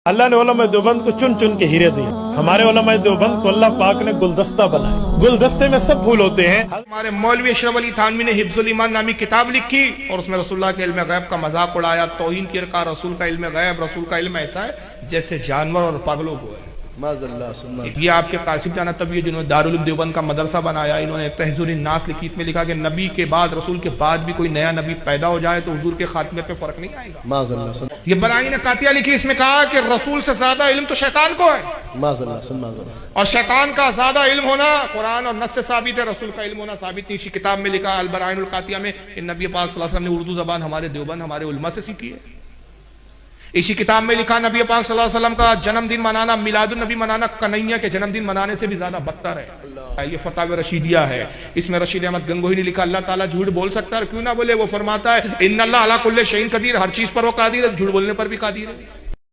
अल्लाह ने उलमा देवबंद को चुन चुन के हीरे दिए। हमारे उलमा देवबंद को अल्लाह पाक ने गुलदस्ता बनाया। गुलदस्ते में सब फूल होते हैं। हमारे मौलवी अशरफ अली थानवी ने हिफ्जुल ईमान नामी किताब लिखी और उसमें रसूलुल्लाह के इल्म गैब का मजाक उड़ाया, तौहीन किया, कहा रसूल का इल्म गैब, रसूल का इल्म ऐसा है जैसे जानवर और पागलों को है। ये आपके कासिम जाना तभी जिन्होंने दारुल उलूम देवबंद का मदरसा बनाया, इन्होंने तहज़ुरुन नास लिखी, इसमें लिखा कि नबी के बाद, रसूल के बाद भी कोई नया नबी पैदा हो जाए तो हुजूर के खात्मे पे फर्क नहीं आएगा। ये बराइन कातिया लिखी, इसमें कहा कि रसूल से ज्यादा इल्म तो शैतान को है और शैतान का ज्यादा इल्म होना कुरान और नस से साबित है, रसूल का इल्म होना साबित नहीं। इसी किताब में लिखा अल बराइन कातिया में नबी पाक सल्लल्लाहु अलैहि वसल्लम ने उर्दू जबान हमारे देवबंद हमारे उलमा से सीखी है। इसी किताब में लिखा नबी पाक सल्लल्लाहु अलैहि वसल्लम का जन्मदिन मनाना, मिलादुन नबी मनाना कन्हैया के जन्मदिन मनाने से भी ज्यादा बदतर है। ये फतावे रशीदिया है, इसमें रशीद अहमद गंगोही ने लिखा अल्लाह ताला झूठ बोल सकता है, क्यों ना बोले। वो फरमाता है इन्नल्लाह अला कुल्ली शैइन कदीर, हर चीज पर वो कादिर है, झूठ बोलने पर भी कादिर है।